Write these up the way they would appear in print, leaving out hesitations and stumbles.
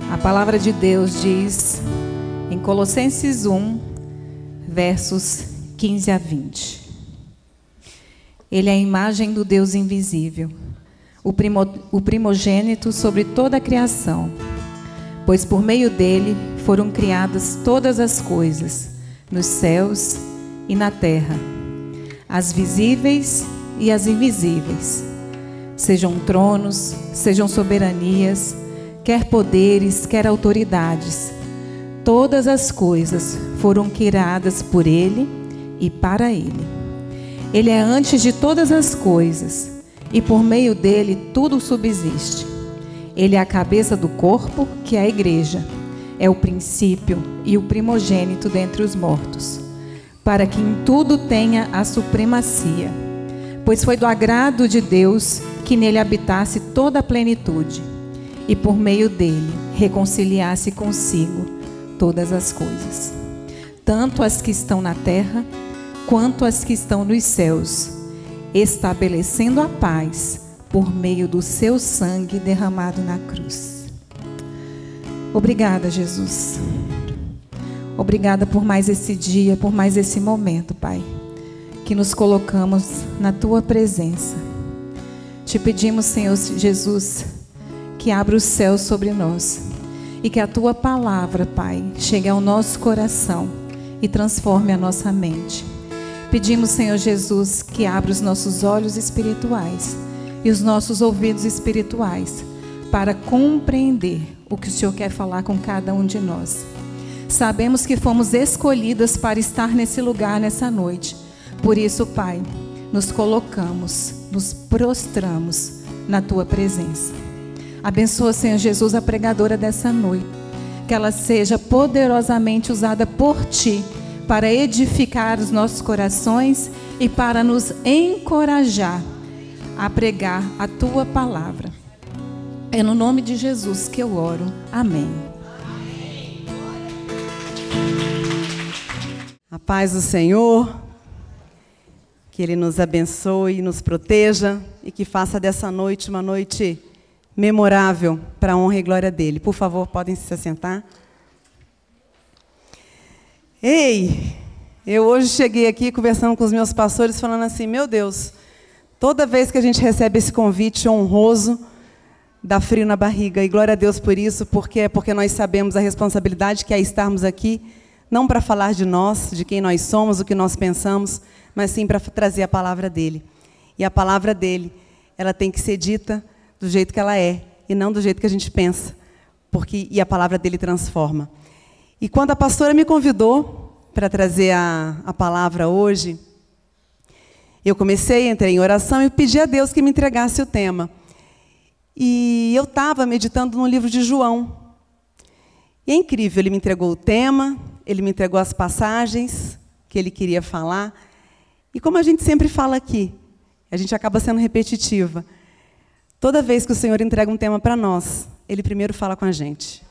A palavra de Deus diz em Colossenses 1, versos 15 a 20. Ele é a imagem do Deus invisível, o primogênito sobre toda a criação, pois por meio dele foram criadas todas as coisas, nos céus e na terra, as visíveis e as invisíveis, sejam tronos, sejam soberanias, quer poderes, quer autoridades. Todas as coisas foram criadas por ele e para ele. Ele é antes de todas as coisas, e por meio dele tudo subsiste. Ele é a cabeça do corpo, que é a igreja. É o princípio e o primogênito dentre os mortos, para que em tudo tenha a supremacia. Pois foi do agrado de Deus que nele habitasse toda a plenitude, e por meio dele reconciliasse consigo todas as coisas, tanto as que estão na terra, quanto as que estão nos céus, estabelecendo a paz por meio do seu sangue derramado na cruz. Obrigada, Jesus. Obrigada por mais esse dia, por mais esse momento, Pai, que nos colocamos na Tua presença. Te pedimos, Senhor Jesus, que abra o céu sobre nós e que a Tua palavra, Pai, chegue ao nosso coração e transforme a nossa mente. Pedimos, Senhor Jesus, que abra os nossos olhos espirituais e os nossos ouvidos espirituais para compreender o que o Senhor quer falar com cada um de nós. Sabemos que fomos escolhidas para estar nesse lugar nessa noite. Por isso, Pai, nos colocamos, nos prostramos na Tua presença. Abençoa, Senhor Jesus, a pregadora dessa noite. Que ela seja poderosamente usada por Ti para edificar os nossos corações e para nos encorajar a pregar a Tua palavra. É no nome de Jesus que eu oro. Amém. A paz do Senhor, que Ele nos abençoe, nos proteja e que faça dessa noite uma noite memorável para a honra e glória dEle. Por favor, podem se assentar. Ei, eu hoje cheguei aqui conversando com os meus pastores, falando assim, meu Deus, toda vez que a gente recebe esse convite honroso, dá frio na barriga. E glória a Deus por isso, porque nós sabemos a responsabilidade que é estarmos aqui, não para falar de nós, de quem nós somos, o que nós pensamos, mas sim para trazer a palavra dEle. E a palavra dEle, ela tem que ser dita do jeito que ela é, e não do jeito que a gente pensa, e a palavra dEle transforma. E quando a pastora me convidou para trazer a palavra hoje, eu entrei em oração e pedi a Deus que me entregasse o tema. E eu estava meditando no livro de João. E é incrível, Ele me entregou o tema, Ele me entregou as passagens que Ele queria falar. E como a gente sempre fala aqui, a gente acaba sendo repetitiva. Toda vez que o Senhor entrega um tema para nós, Ele primeiro fala com a gente.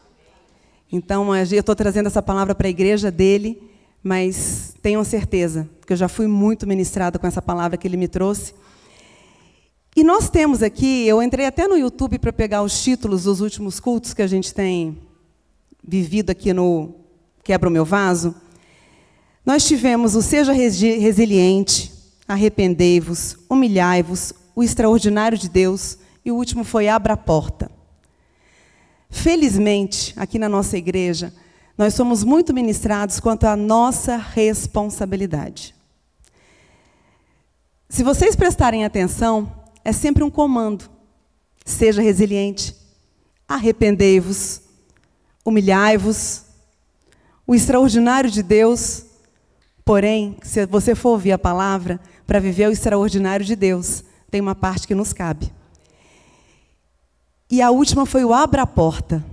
Então, eu estou trazendo essa palavra para a igreja dEle, mas tenham certeza que eu já fui muito ministrada com essa palavra que Ele me trouxe. E nós temos aqui, eu entrei até no YouTube para pegar os títulos dos últimos cultos que a gente tem vivido aqui no Quebra o Meu Vaso. Nós tivemos o Seja Resiliente, Arrependei-vos, Humilhai-vos, o Extraordinário de Deus, e o último foi Abra a Porta. Felizmente, aqui na nossa igreja, nós somos muito ministrados quanto à nossa responsabilidade. Se vocês prestarem atenção, é sempre um comando. Seja resiliente, arrependei-vos, humilhai-vos, o extraordinário de Deus. Porém, se você for ouvir a palavra, para viver o extraordinário de Deus, tem uma parte que nos cabe. E a última foi o abra a porta.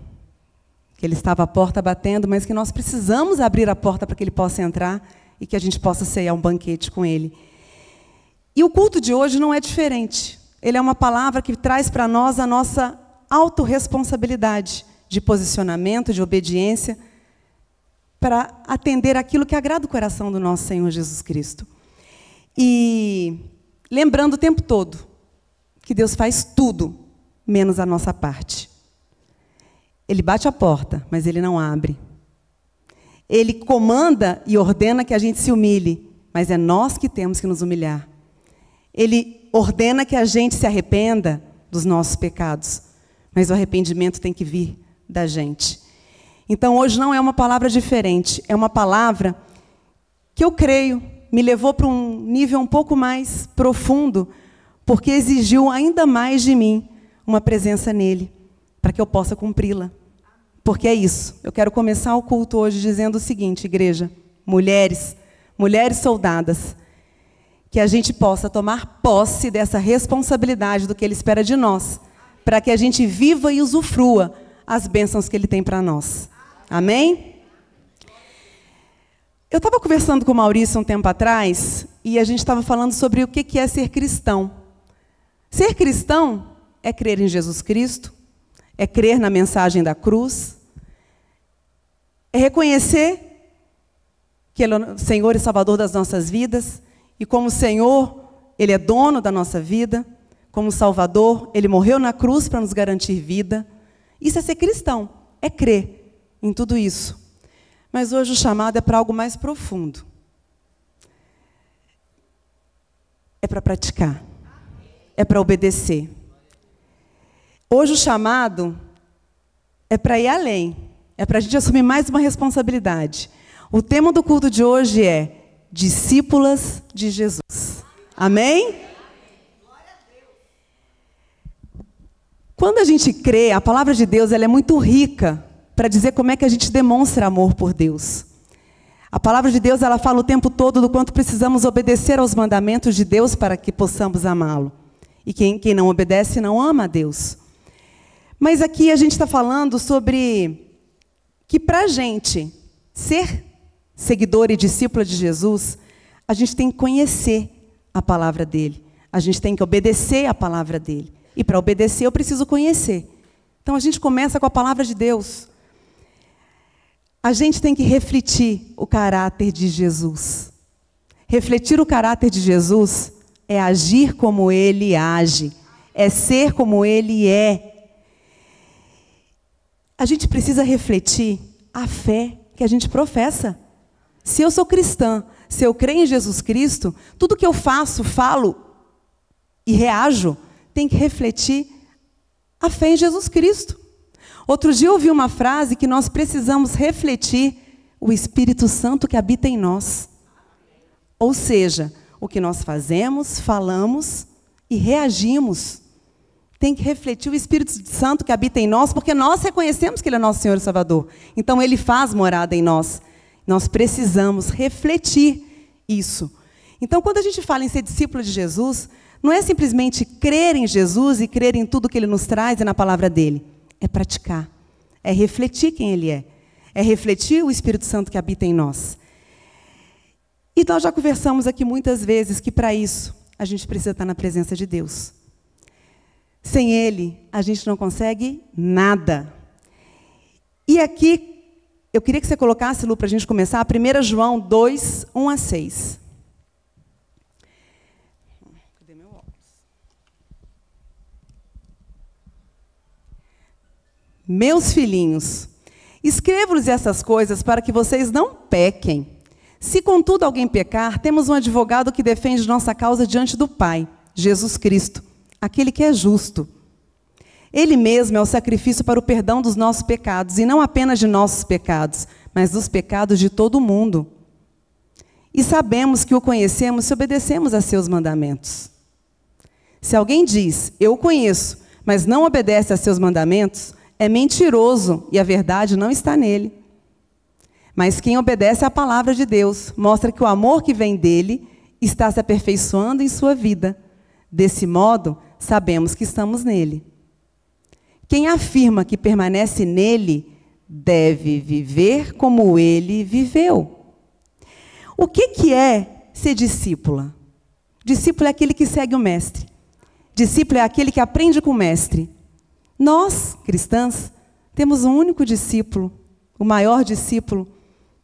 Que Ele estava à porta batendo, mas que nós precisamos abrir a porta para que Ele possa entrar e que a gente possa ceiar um banquete com Ele. E o culto de hoje não é diferente. Ele é uma palavra que traz para nós a nossa autorresponsabilidade de posicionamento, de obediência, para atender aquilo que agrada o coração do nosso Senhor Jesus Cristo. E lembrando o tempo todo que Deus faz tudo, menos a nossa parte. Ele bate a porta, mas ele não abre. Ele comanda e ordena que a gente se humilhe, mas é nós que temos que nos humilhar. Ele ordena que a gente se arrependa dos nossos pecados, mas o arrependimento tem que vir da gente. Então, hoje não é uma palavra diferente, é uma palavra que eu creio me levou para um nível um pouco mais profundo, porque exigiu ainda mais de mim uma presença nele, para que eu possa cumpri-la. Porque é isso. Eu quero começar o culto hoje dizendo o seguinte, igreja, mulheres soldadas, que a gente possa tomar posse dessa responsabilidade do que Ele espera de nós, para que a gente viva e usufrua as bênçãos que Ele tem para nós. Amém? Eu estava conversando com o Maurício um tempo atrás, e a gente estava falando sobre o que é ser cristão. Ser cristão é crer em Jesus Cristo, é crer na mensagem da cruz, é reconhecer que Ele é o Senhor e Salvador das nossas vidas, e como Senhor, Ele é dono da nossa vida, como Salvador, Ele morreu na cruz para nos garantir vida. Isso é ser cristão, é crer em tudo isso. Mas hoje o chamado é para algo mais profundo. É para praticar, é para obedecer. Hoje o chamado é para ir além, é para a gente assumir mais uma responsabilidade. O tema do culto de hoje é discípulas de Jesus. Amém? Quando a gente crê, a palavra de Deus ela é muito rica para dizer como é que a gente demonstra amor por Deus. A palavra de Deus ela fala o tempo todo do quanto precisamos obedecer aos mandamentos de Deus para que possamos amá-lo. E quem não obedece não ama a Deus. Mas aqui a gente está falando sobre que para a gente ser seguidor e discípula de Jesus, a gente tem que conhecer a palavra dele. A gente tem que obedecer a palavra dele. E para obedecer eu preciso conhecer. Então a gente começa com a palavra de Deus. A gente tem que refletir o caráter de Jesus. Refletir o caráter de Jesus é agir como Ele age, é ser como Ele é. A gente precisa refletir a fé que a gente professa. Se eu sou cristã, se eu creio em Jesus Cristo, tudo que eu faço, falo e reajo tem que refletir a fé em Jesus Cristo. Outro dia eu ouvi uma frase que nós precisamos refletir o Espírito Santo que habita em nós. Ou seja, o que nós fazemos, falamos e reagimos. Tem que refletir o Espírito Santo que habita em nós, porque nós reconhecemos que Ele é nosso Senhor e Salvador. Então Ele faz morada em nós. Nós precisamos refletir isso. Então, quando a gente fala em ser discípulo de Jesus, não é simplesmente crer em Jesus e crer em tudo que Ele nos traz e na palavra dEle. É praticar, é refletir quem Ele é refletir o Espírito Santo que habita em nós. E nós já conversamos aqui muitas vezes que para isso a gente precisa estar na presença de Deus. Sem Ele, a gente não consegue nada. E aqui, eu queria que você colocasse, Lu, para a gente começar, 1 João 2, 1 a 6. Cadê meu óculos? Meus filhinhos, escrevo-lhes essas coisas para que vocês não pequem. Se, contudo, alguém pecar, temos um advogado que defende nossa causa diante do Pai, Jesus Cristo, aquele que é justo. Ele mesmo é o sacrifício para o perdão dos nossos pecados, e não apenas de nossos pecados, mas dos pecados de todo o mundo. E sabemos que o conhecemos se obedecemos a seus mandamentos. Se alguém diz, eu o conheço, mas não obedece a seus mandamentos, é mentiroso e a verdade não está nele. Mas quem obedece à palavra de Deus mostra que o amor que vem dele está se aperfeiçoando em sua vida. Desse modo, sabemos que estamos nele. Quem afirma que permanece nele deve viver como ele viveu. O que é ser discípula? Discípulo é aquele que segue o mestre. Discípulo é aquele que aprende com o mestre. Nós, cristãs, temos um único discípulo, o maior discípulo,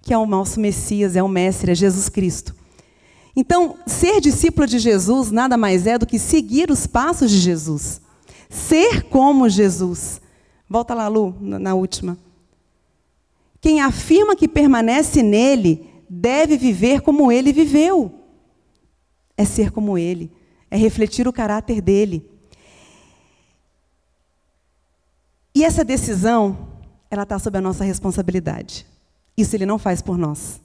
que é o nosso Messias, é o Mestre, é Jesus Cristo. Então, ser discípulo de Jesus nada mais é do que seguir os passos de Jesus. Ser como Jesus. Volta lá, Lu, na última. Quem afirma que permanece nele deve viver como ele viveu. É ser como ele, é refletir o caráter dele. E essa decisão, ela está sob a nossa responsabilidade. Isso ele não faz por nós.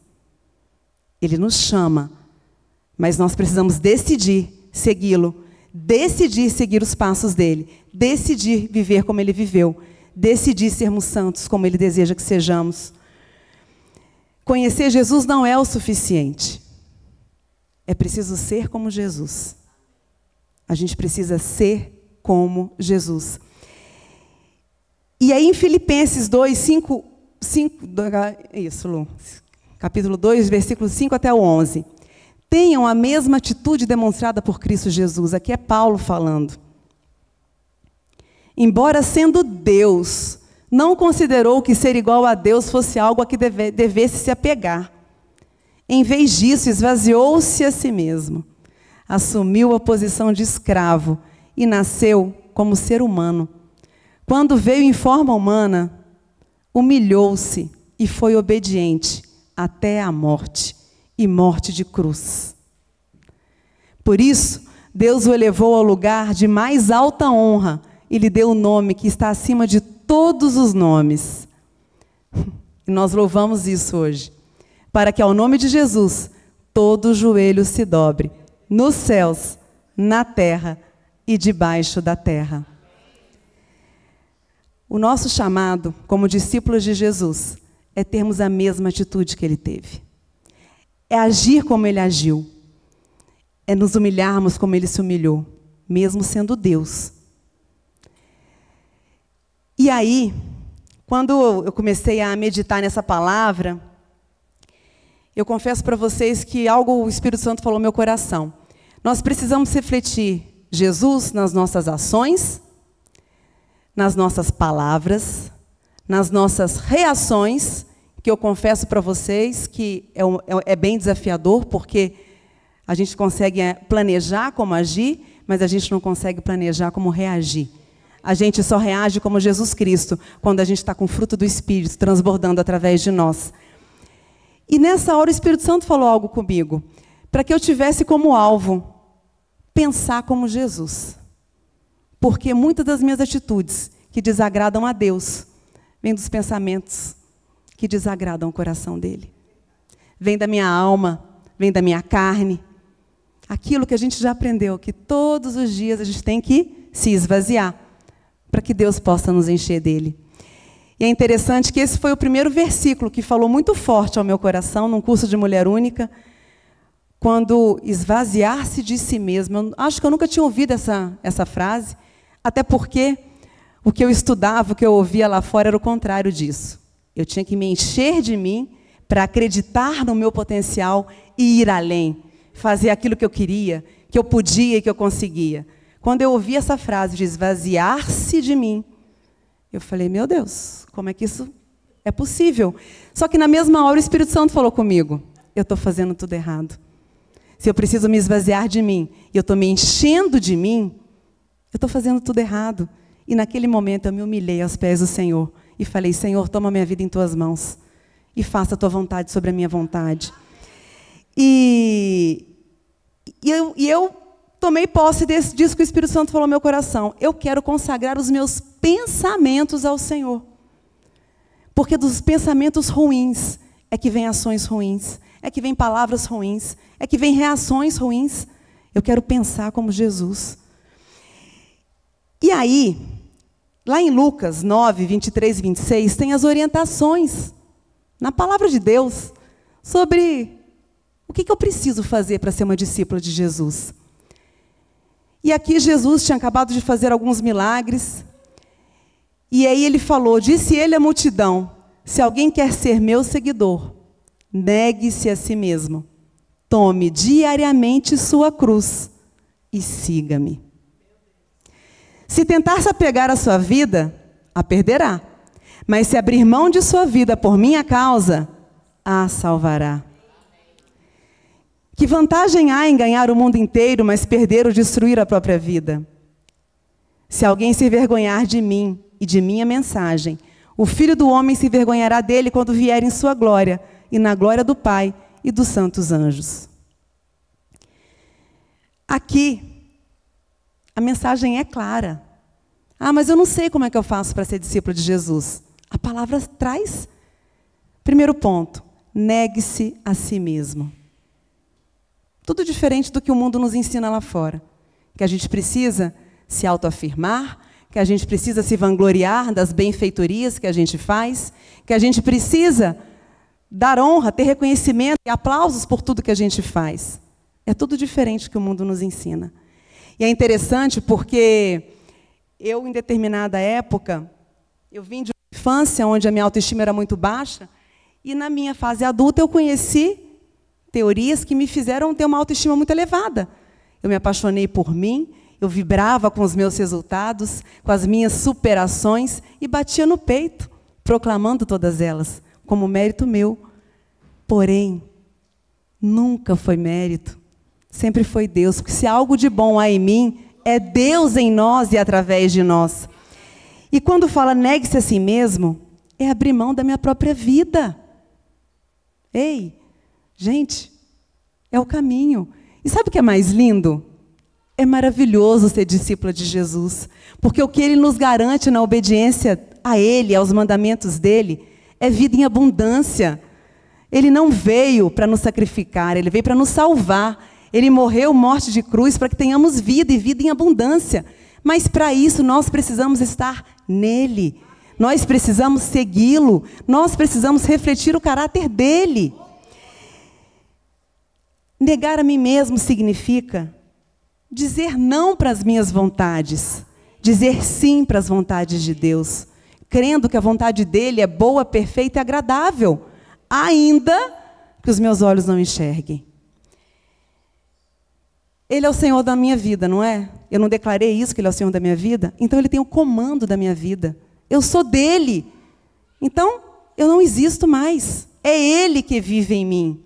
Ele nos chama, mas nós precisamos decidir segui-lo, decidir seguir os passos dele, decidir viver como ele viveu, decidir sermos santos como ele deseja que sejamos. Conhecer Jesus não é o suficiente. É preciso ser como Jesus. A gente precisa ser como Jesus. E aí em Filipenses 2, 5, isso, Lu, capítulo 2, versículos 5 até o 11. Tenham a mesma atitude demonstrada por Cristo Jesus. Aqui é Paulo falando. Embora sendo Deus, não considerou que ser igual a Deus fosse algo a que devesse se apegar. Em vez disso, esvaziou-se a si mesmo. Assumiu a posição de escravo e nasceu como ser humano. Quando veio em forma humana, humilhou-se e foi obediente até a morte, e morte de cruz. Por isso, Deus o elevou ao lugar de mais alta honra e lhe deu o nome que está acima de todos os nomes. E nós louvamos isso hoje. Para que ao nome de Jesus, todo joelho se dobre, nos céus, na terra e debaixo da terra. O nosso chamado, como discípulos de Jesus, é termos a mesma atitude que ele teve. É agir como ele agiu. É nos humilharmos como ele se humilhou, mesmo sendo Deus. E aí, quando eu comecei a meditar nessa palavra, eu confesso para vocês que algo o Espírito Santo falou no meu coração. Nós precisamos refletir Jesus nas nossas ações, nas nossas palavras, nas nossas reações, que eu confesso para vocês que é bem desafiador, porque a gente consegue planejar como agir, mas a gente não consegue planejar como reagir. A gente só reage como Jesus Cristo, quando a gente está com o fruto do Espírito transbordando através de nós. E nessa hora o Espírito Santo falou algo comigo, para que eu tivesse como alvo pensar como Jesus. Porque muitas das minhas atitudes que desagradam a Deus, vêm dos pensamentos que desagradam o coração dele. Vem da minha alma, vem da minha carne. Aquilo que a gente já aprendeu, que todos os dias a gente tem que se esvaziar, para que Deus possa nos encher dele. E é interessante que esse foi o primeiro versículo que falou muito forte ao meu coração, num curso de mulher única, quando esvaziar-se de si mesmo. Eu acho que eu nunca tinha ouvido essa frase, até porque o que eu estudava, o que eu ouvia lá fora era o contrário disso. Eu tinha que me encher de mim para acreditar no meu potencial e ir além, fazer aquilo que eu queria, que eu podia e que eu conseguia. Quando eu ouvi essa frase de esvaziar-se de mim, eu falei, meu Deus, como é que isso é possível? Só que na mesma hora o Espírito Santo falou comigo, eu estou fazendo tudo errado. Se eu preciso me esvaziar de mim e eu estou me enchendo de mim, eu estou fazendo tudo errado. E naquele momento eu me humilhei aos pés do Senhor e falei, Senhor, toma minha vida em tuas mãos e faça a tua vontade sobre a minha vontade. E eu tomei posse disso que o Espírito Santo falou no meu coração. Eu quero consagrar os meus pensamentos ao Senhor. Porque dos pensamentos ruins é que vem ações ruins, é que vem palavras ruins, é que vem reações ruins. Eu quero pensar como Jesus. E aí, lá em Lucas 9, 23 e 26, tem as orientações na palavra de Deus sobre o que eu preciso fazer para ser uma discípula de Jesus. E aqui Jesus tinha acabado de fazer alguns milagres. E aí ele falou, disse ele à multidão, se alguém quer ser meu seguidor, negue-se a si mesmo, tome diariamente sua cruz e siga-me. Se tentar se apegar à sua vida, a perderá. Mas se abrir mão de sua vida por minha causa, a salvará. Que vantagem há em ganhar o mundo inteiro, mas perder ou destruir a própria vida? Se alguém se envergonhar de mim e de minha mensagem. O Filho do Homem se envergonhará dele quando vier em sua glória, e na glória do Pai e dos santos anjos. Aqui, a mensagem é clara. Ah, mas eu não sei como é que eu faço para ser discípulo de Jesus. A palavra traz. Primeiro ponto, negue-se a si mesmo. Tudo diferente do que o mundo nos ensina lá fora. Que a gente precisa se autoafirmar, que a gente precisa se vangloriar das benfeitorias que a gente faz, que a gente precisa dar honra, ter reconhecimento e aplausos por tudo que a gente faz. É tudo diferente do que o mundo nos ensina. E é interessante porque eu, em determinada época, eu vim de uma infância onde a minha autoestima era muito baixa, e na minha fase adulta eu conheci teorias que me fizeram ter uma autoestima muito elevada. Eu me apaixonei por mim, eu vibrava com os meus resultados, com as minhas superações, e batia no peito, proclamando todas elas, como mérito meu. Porém, nunca foi mérito, sempre foi Deus, porque se há algo de bom há em mim, é Deus em nós e através de nós. E quando fala negue-se a si mesmo, é abrir mão da minha própria vida. Ei, gente, é o caminho. E sabe o que é mais lindo? É maravilhoso ser discípula de Jesus, porque o que Ele nos garante na obediência a Ele, aos mandamentos dEle, é vida em abundância. Ele não veio para nos sacrificar, Ele veio para nos salvar. Ele morreu morte de cruz para que tenhamos vida e vida em abundância. Mas para isso nós precisamos estar nele. Nós precisamos segui-lo. Nós precisamos refletir o caráter dele. Negar a mim mesmo significa dizer não para as minhas vontades, dizer sim para as vontades de Deus, crendo que a vontade dele é boa, perfeita e agradável, ainda que os meus olhos não enxerguem. Ele é o Senhor da minha vida, não é? Eu não declarei isso, que Ele é o Senhor da minha vida? Então Ele tem o comando da minha vida. Eu sou dEle. Então, eu não existo mais. É Ele que vive em mim.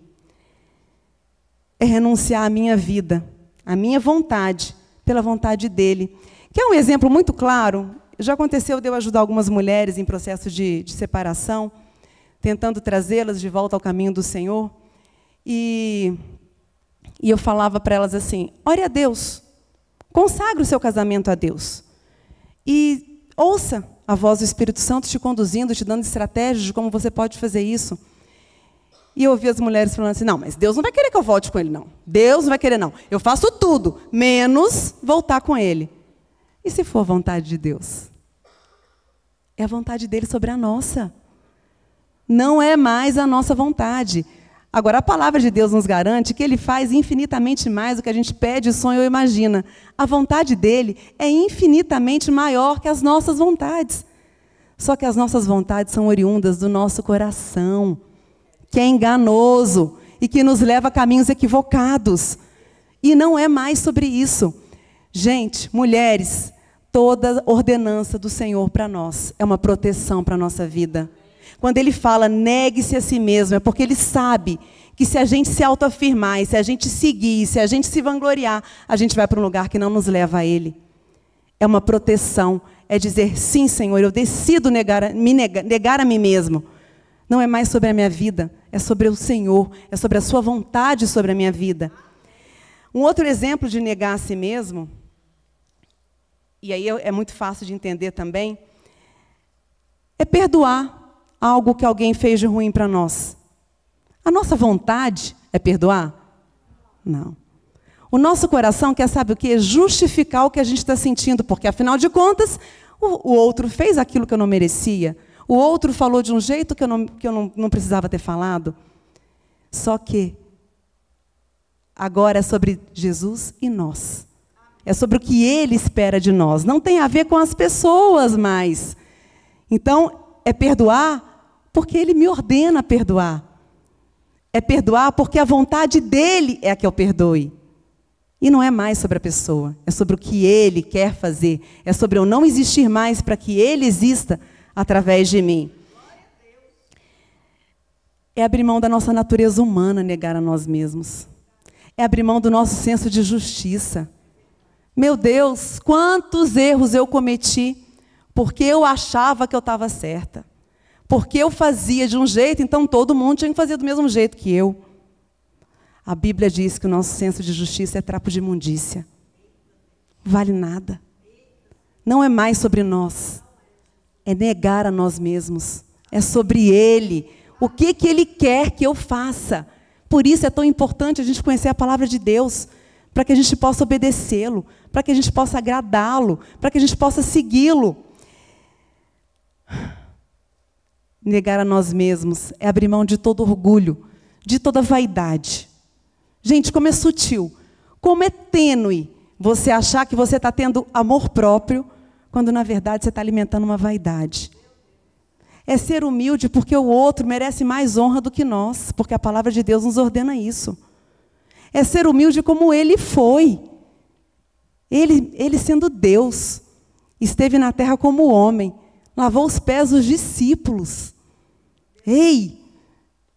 É renunciar à minha vida, à minha vontade, pela vontade dEle. Quer um exemplo muito claro? Já aconteceu de eu ajudar algumas mulheres em processo de separação, tentando trazê-las de volta ao caminho do Senhor. E eu falava para elas assim, ore a Deus, consagre o seu casamento a Deus. E ouça a voz do Espírito Santo te conduzindo, te dando estratégias de como você pode fazer isso. E eu ouvi as mulheres falando assim, não, mas Deus não vai querer que eu volte com ele, não. Deus não vai querer, não. Eu faço tudo, menos voltar com ele. E se for a vontade de Deus? É a vontade dele sobre a nossa. Não é mais a nossa vontade. Agora, a palavra de Deus nos garante que Ele faz infinitamente mais do que a gente pede, sonha ou imagina. A vontade dEle é infinitamente maior que as nossas vontades. Só que as nossas vontades são oriundas do nosso coração, que é enganoso e que nos leva a caminhos equivocados. E não é mais sobre isso. Gente, mulheres, toda ordenança do Senhor para nós é uma proteção para a nossa vida. Quando Ele fala, negue-se a si mesmo, é porque Ele sabe que se a gente se autoafirmar, e se a gente seguir, se a gente se vangloriar, a gente vai para um lugar que não nos leva a Ele. É uma proteção, é dizer, sim, Senhor, eu decido negar a mim mesmo. Não é mais sobre a minha vida, é sobre o Senhor, é sobre a sua vontade sobre a minha vida. Um outro exemplo de negar a si mesmo, e aí é muito fácil de entender também, é perdoar algo que alguém fez de ruim para nós. A nossa vontade é perdoar? Não. O nosso coração quer, sabe o quê? Justificar o que a gente está sentindo, porque, afinal de contas, o outro fez aquilo que eu não merecia. O outro falou de um jeito que eu não precisava ter falado. Só que agora é sobre Jesus e nós. É sobre o que Ele espera de nós. Não tem a ver com as pessoas mais. Então, é perdoar porque Ele me ordena a perdoar. É perdoar porque a vontade dEle é a que eu perdoe. E não é mais sobre a pessoa, é sobre o que Ele quer fazer. É sobre eu não existir mais para que Ele exista através de mim. É abrir mão da nossa natureza humana, negar a nós mesmos. É abrir mão do nosso senso de justiça. Meu Deus, quantos erros eu cometi porque eu achava que eu estava certa. Porque eu fazia de um jeito, então todo mundo tinha que fazer do mesmo jeito que eu. A Bíblia diz que o nosso senso de justiça é trapo de imundícia. Vale nada. Não é mais sobre nós. É negar a nós mesmos. É sobre Ele. O que Ele quer que eu faça. Por isso é tão importante a gente conhecer a palavra de Deus, para que a gente possa obedecê-lo, para que a gente possa agradá-lo, para que a gente possa segui-lo. Negar a nós mesmos é abrir mão de todo orgulho, de toda vaidade. Gente, como é sutil, como é tênue você achar que você está tendo amor próprio, quando na verdade você está alimentando uma vaidade. É ser humilde porque o outro merece mais honra do que nós, porque a palavra de Deus nos ordena isso. É ser humilde como Ele foi. Ele sendo Deus, esteve na terra como homem, lavou os pés dos discípulos. Ei,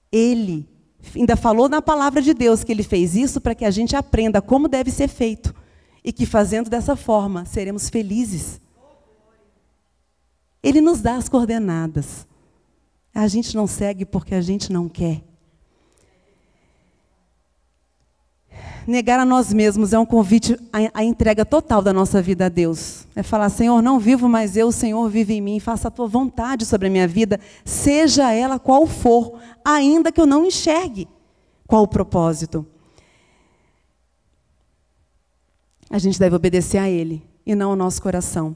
Ele ainda falou na palavra de Deus que Ele fez isso para que a gente aprenda como deve ser feito. E que fazendo dessa forma, seremos felizes. Ele nos dá as coordenadas. A gente não segue porque a gente não quer. Negar a nós mesmos é um convite à entrega total da nossa vida a Deus. É falar, Senhor, não vivo mais eu, o Senhor vive em mim. Faça a Tua vontade sobre a minha vida, seja ela qual for, ainda que eu não enxergue qual o propósito. A gente deve obedecer a Ele e não ao nosso coração.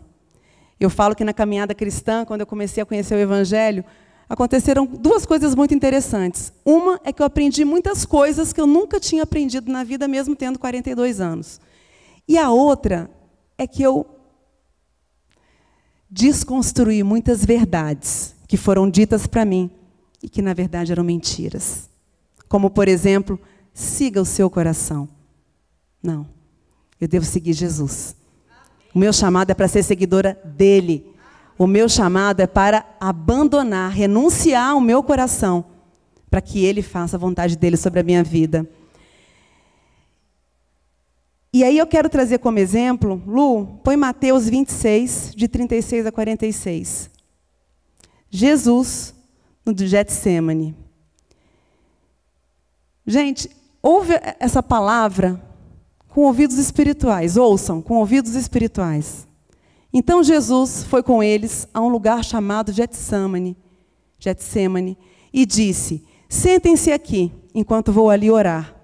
Eu falo que na caminhada cristã, quando eu comecei a conhecer o Evangelho, aconteceram duas coisas muito interessantes. Uma é que eu aprendi muitas coisas que eu nunca tinha aprendido na vida, mesmo tendo 42 anos. E a outra é que eu desconstruí muitas verdades que foram ditas para mim e que, na verdade, eram mentiras. Como, por exemplo, siga o seu coração. Não, eu devo seguir Jesus. O meu chamado é para ser seguidora dEle. O meu chamado é para abandonar, renunciar ao meu coração, para que Ele faça a vontade dEle sobre a minha vida. E aí eu quero trazer como exemplo, Lu, põe Mateus 26, de 36 a 46. Jesus, no Getsêmani. Gente, ouve essa palavra com ouvidos espirituais, ouçam, com ouvidos espirituais. Então Jesus foi com eles a um lugar chamado Getsêmani, e disse, sentem-se aqui, enquanto vou ali orar.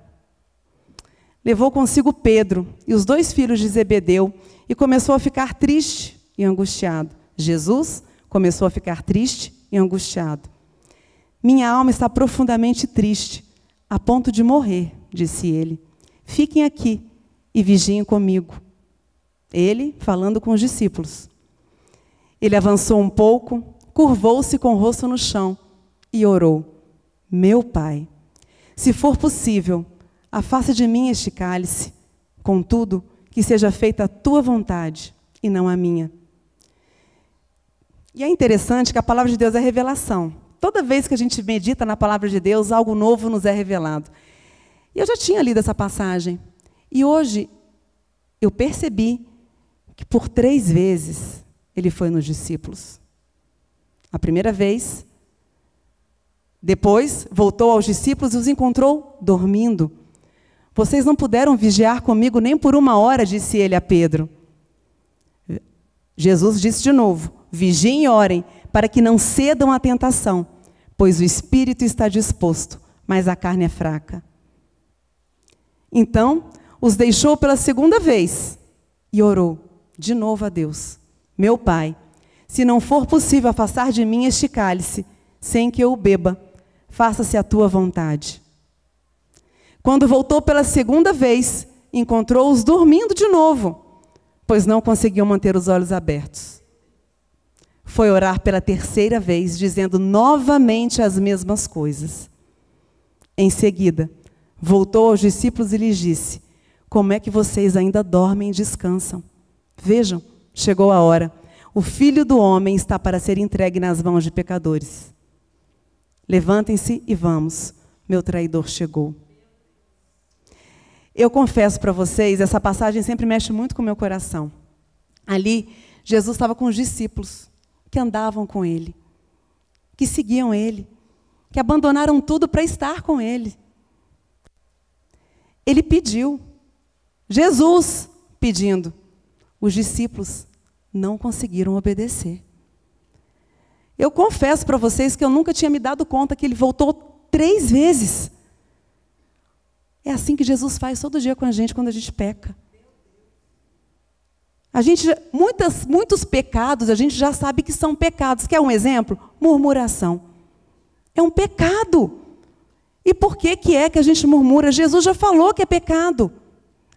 Levou consigo Pedro e os 2 filhos de Zebedeu e começou a ficar triste e angustiado. Jesus começou a ficar triste e angustiado. Minha alma está profundamente triste, a ponto de morrer, disse ele. Fiquem aqui e vigiem comigo. Ele falando com os discípulos. Ele avançou um pouco, curvou-se com o rosto no chão e orou. Meu Pai, se for possível, afasta de mim este cálice. Contudo, que seja feita a tua vontade e não a minha. E é interessante que a palavra de Deus é revelação. Toda vez que a gente medita na palavra de Deus, algo novo nos é revelado. E eu já tinha lido essa passagem. E hoje eu percebi que por 3 vezes ele foi nos discípulos. A primeira vez, depois voltou aos discípulos e os encontrou dormindo. Vocês não puderam vigiar comigo nem por 1 hora, disse ele a Pedro. Jesus disse de novo, vigiem e orem, para que não cedam à tentação, pois o espírito está disposto, mas a carne é fraca. Então, os deixou pela 2ª vez e orou de novo a Deus. Meu Pai, se não for possível afastar de mim este cálice, sem que eu o beba, faça-se a tua vontade. Quando voltou pela 2ª vez, encontrou-os dormindo de novo, pois não conseguiam manter os olhos abertos. Foi orar pela 3ª vez, dizendo novamente as mesmas coisas. Em seguida, voltou aos discípulos e lhes disse, como é que vocês ainda dormem e descansam? Vejam, chegou a hora. O Filho do Homem está para ser entregue nas mãos de pecadores. Levantem-se e vamos. Meu traidor chegou. Eu confesso para vocês, essa passagem sempre mexe muito com o meu coração. Ali, Jesus estava com os discípulos. que andavam com ele, que seguiam ele, que abandonaram tudo para estar com ele. Ele pediu, Jesus pedindo. Os discípulos não conseguiram obedecer. Eu confesso para vocês que eu nunca tinha me dado conta que ele voltou 3 vezes. É assim que Jesus faz todo dia com a gente quando a gente peca. Muitos pecados a gente já sabe que são pecados. Quer um exemplo? Murmuração. É um pecado. E por que é que a gente murmura? Jesus já falou que é pecado.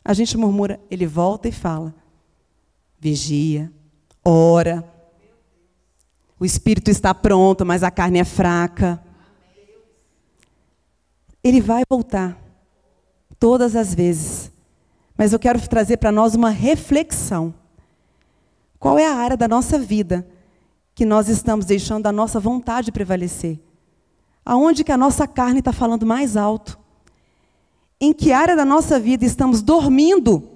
A gente murmura, ele volta e fala. Vigia, ora. O espírito está pronto, mas a carne é fraca. Ele vai voltar. Todas as vezes. Mas eu quero trazer para nós uma reflexão. Qual é a área da nossa vida que nós estamos deixando a nossa vontade prevalecer? Aonde que a nossa carne está falando mais alto? Em que área da nossa vida estamos dormindo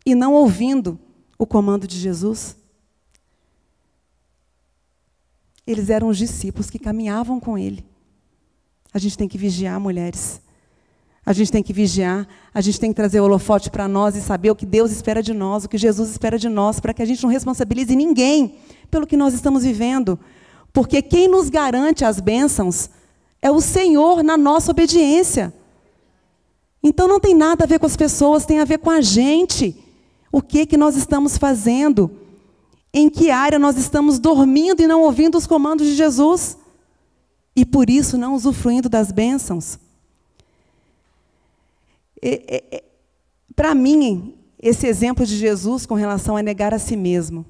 e não ouvindo o comando de Jesus? Eles eram os discípulos que caminhavam com ele. A gente tem que vigiar, mulheres. A gente tem que vigiar, a gente tem que trazer o holofote para nós e saber o que Deus espera de nós, o que Jesus espera de nós, para que a gente não responsabilize ninguém pelo que nós estamos vivendo. Porque quem nos garante as bênçãos é o Senhor na nossa obediência. Então não tem nada a ver com as pessoas, tem a ver com a gente. O que nós estamos fazendo? Em que área nós estamos dormindo e não ouvindo os comandos de Jesus? E por isso não usufruindo das bênçãos? Para mim, esse exemplo de Jesus com relação a negar a si mesmo.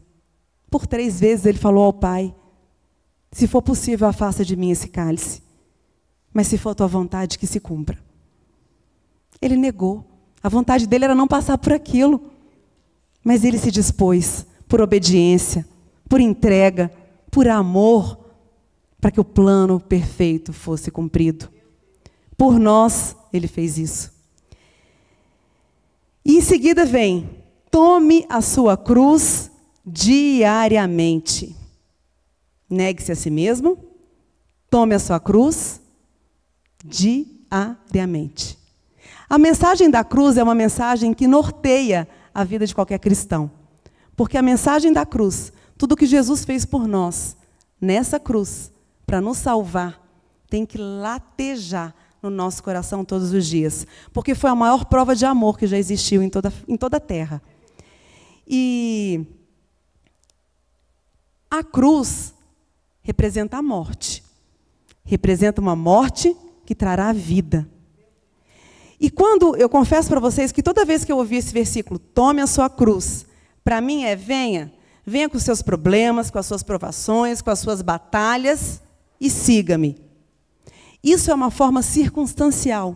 Por 3 vezes ele falou ao Pai, se for possível, afasta de mim esse cálice. Mas se for a tua vontade, que se cumpra. Ele negou. A vontade dele era não passar por aquilo. Mas ele se dispôs, por obediência, por entrega, por amor, para que o plano perfeito fosse cumprido. Por nós, ele fez isso. E em seguida vem, tome a sua cruz diariamente. Negue-se a si mesmo, tome a sua cruz diariamente. A mensagem da cruz é uma mensagem que norteia a vida de qualquer cristão. Porque a mensagem da cruz, tudo que Jesus fez por nós, nessa cruz, para nos salvar, tem que latejar no nosso coração todos os dias. Porque foi a maior prova de amor que já existiu em toda a terra. E a cruz representa a morte. Representa uma morte que trará a vida. E quando, eu confesso para vocês que toda vez que eu ouvi esse versículo, tome a sua cruz, para mim é venha com os seus problemas, com as suas provações, com as suas batalhas e siga-me. Isso é uma forma circunstancial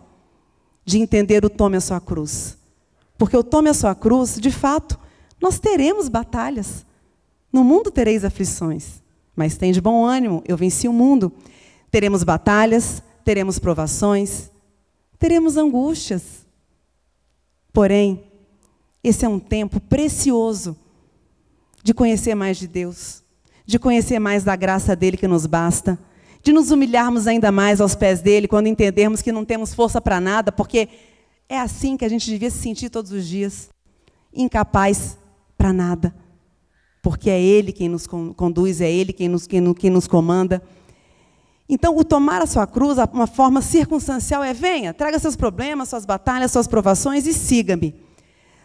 de entender o tome a sua cruz. Porque o tome a sua cruz, de fato, nós teremos batalhas. No mundo tereis aflições, mas tem de bom ânimo, eu venci o mundo. Teremos batalhas, teremos provações, teremos angústias. Porém, esse é um tempo precioso de conhecer mais de Deus, de conhecer mais da graça dele que nos basta, de nos humilharmos ainda mais aos pés dele, quando entendermos que não temos força para nada, porque é assim que a gente devia se sentir todos os dias, incapaz para nada, porque é ele quem nos conduz, é ele quem nos comanda. Então, o tomar a sua cruz, uma forma circunstancial é, venha, traga seus problemas, suas batalhas, suas provações e siga-me.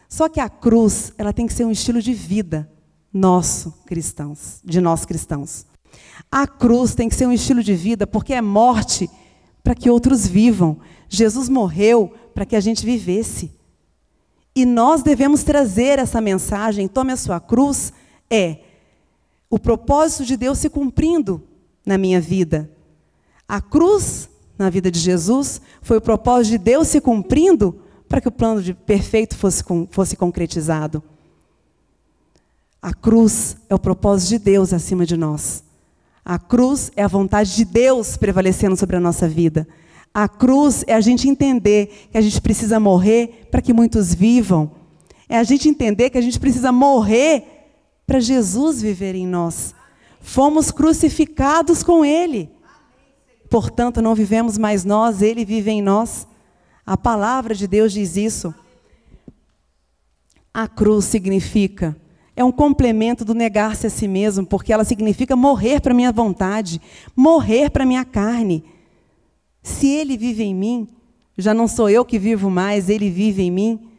Só que a cruz, ela tem que ser um estilo de vida de nós cristãos. A cruz tem que ser um estilo de vida, porque é morte para que outros vivam. Jesus morreu para que a gente vivesse. E nós devemos trazer essa mensagem, tome a sua cruz, o propósito de Deus se cumprindo na minha vida. A cruz, na vida de Jesus, foi o propósito de Deus se cumprindo para que o plano perfeito fosse concretizado. A cruz é o propósito de Deus acima de nós. A cruz é a vontade de Deus prevalecendo sobre a nossa vida. A cruz é a gente entender que a gente precisa morrer para que muitos vivam. É a gente entender que a gente precisa morrer para Jesus viver em nós. fomos crucificados com Ele. Portanto, não vivemos mais nós, Ele vive em nós. A palavra de Deus diz isso. A cruz significa, é um complemento do negar-se a si mesmo, porque ela significa morrer para a minha vontade, morrer para a minha carne. Se Ele vive em mim, já não sou eu que vivo mais, Ele vive em mim.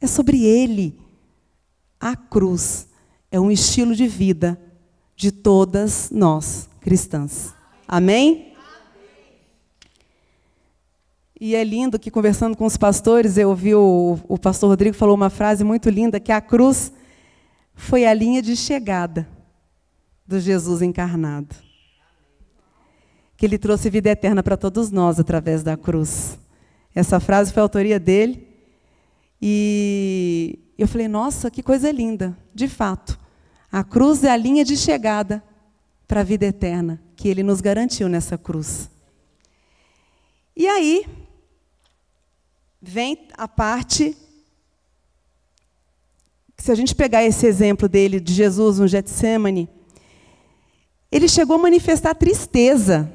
É sobre Ele. A cruz é um estilo de vida de todas nós, cristãs. Amém? E é lindo que, conversando com os pastores, eu ouvi o pastor Rodrigo falou uma frase muito linda, que a cruz foi a linha de chegada do Jesus encarnado. Que Ele trouxe vida eterna para todos nós através da cruz. Essa frase foi a autoria dele. E eu falei, nossa, que coisa linda. De fato, a cruz é a linha de chegada para a vida eterna, que Ele nos garantiu nessa cruz. E aí, vem a parte, que se a gente pegar esse exemplo dele, de Jesus no Getsemane, ele chegou a manifestar tristeza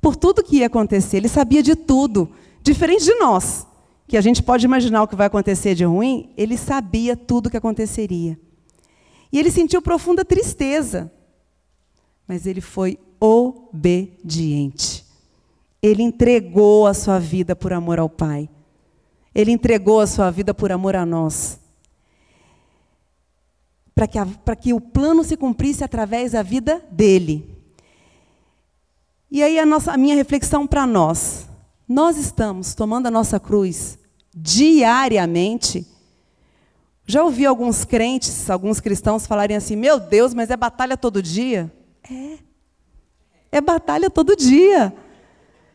por tudo que ia acontecer. Ele sabia de tudo, diferente de nós, que a gente pode imaginar o que vai acontecer de ruim, ele sabia tudo o que aconteceria. E ele sentiu profunda tristeza, mas ele foi obediente. Ele entregou a sua vida por amor ao Pai. Ele entregou a sua vida por amor a nós. Para que o plano se cumprisse através da vida dele. E aí a minha reflexão para nós. Nós estamos tomando a nossa cruz diariamente. Já ouvi alguns crentes, alguns cristãos falarem assim, meu Deus, mas é batalha todo dia? É batalha todo dia.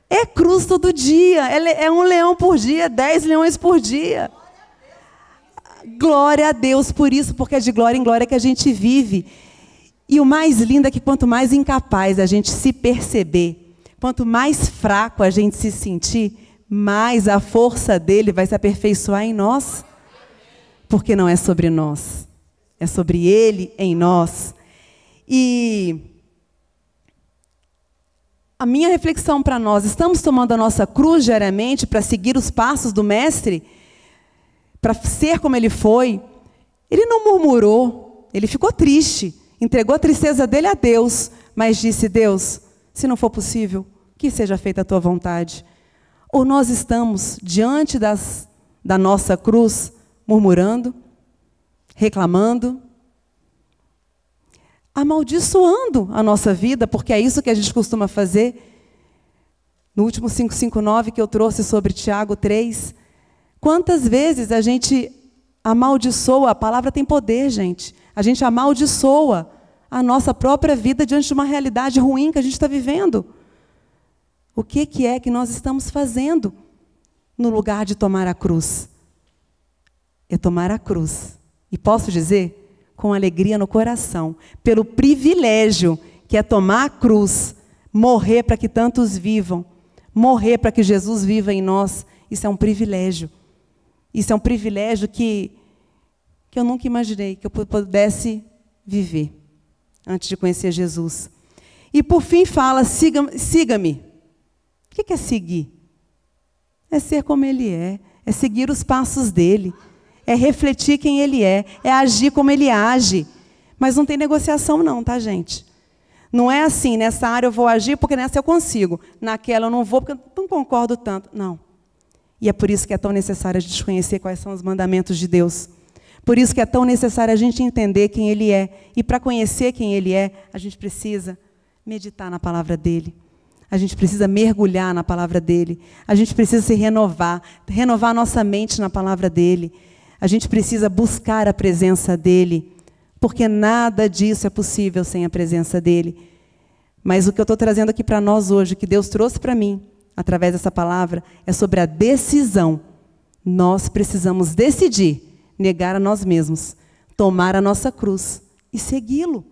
É cruz todo dia, é um leão por dia, 10 leões por dia. Glória a Deus por isso, porque é de glória em glória que a gente vive. E o mais lindo é que quanto mais incapaz a gente se perceber, quanto mais fraco a gente se sentir, mais a força dele vai se aperfeiçoar em nós. Porque não é sobre nós, é sobre Ele em nós. E a minha reflexão para nós, estamos tomando a nossa cruz diariamente para seguir os passos do Mestre? Para ser como Ele foi? Ele não murmurou, Ele ficou triste, entregou a tristeza dele a Deus, mas disse, Deus, se não for possível, que seja feita a Tua vontade. Ou nós estamos diante da nossa cruz, murmurando, reclamando, amaldiçoando a nossa vida, porque é isso que a gente costuma fazer. No último 559 que eu trouxe sobre Tiago 3, quantas vezes a gente amaldiçoa, a palavra tem poder, gente. A gente amaldiçoa a nossa própria vida diante de uma realidade ruim que a gente está vivendo. O que é que nós estamos fazendo no lugar de tomar a cruz? É tomar a cruz. E posso dizer, com alegria no coração, pelo privilégio que é tomar a cruz, morrer para que tantos vivam, morrer para que Jesus viva em nós. Isso é um privilégio. Isso é um privilégio que eu nunca imaginei que eu pudesse viver antes de conhecer Jesus. E por fim fala, siga-me. O que é seguir? É ser como Ele é seguir os passos dele, é refletir quem Ele é agir como Ele age. Mas não tem negociação não, tá, gente? Não é assim, nessa área eu vou agir porque nessa eu consigo, naquela eu não vou porque eu não concordo tanto. Não. E é por isso que é tão necessário a gente conhecer quais são os mandamentos de Deus. Por isso que é tão necessário a gente entender quem Ele é. E para conhecer quem Ele é, a gente precisa meditar na palavra dEle. A gente precisa mergulhar na palavra dEle. A gente precisa se renovar a nossa mente na palavra dEle. A gente precisa buscar a presença dEle, porque nada disso é possível sem a presença dEle. Mas o que eu estou trazendo aqui para nós hoje, que Deus trouxe para mim, através dessa palavra, é sobre a decisão. Nós precisamos decidir, negar a nós mesmos, tomar a nossa cruz e segui-lo.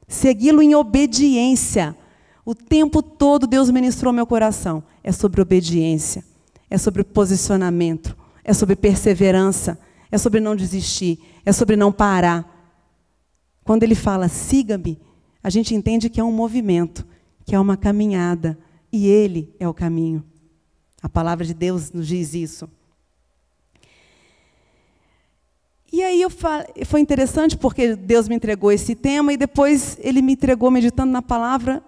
Segui-lo em obediência. O tempo todo Deus ministrou meu coração. É sobre obediência, é sobre posicionamento, é sobre perseverança, é sobre não desistir, é sobre não parar. Quando ele fala siga-me, a gente entende que é um movimento, que é uma caminhada, e ele é o caminho. A palavra de Deus nos diz isso. E aí foi interessante porque Deus me entregou esse tema e depois ele me entregou, meditando na palavra,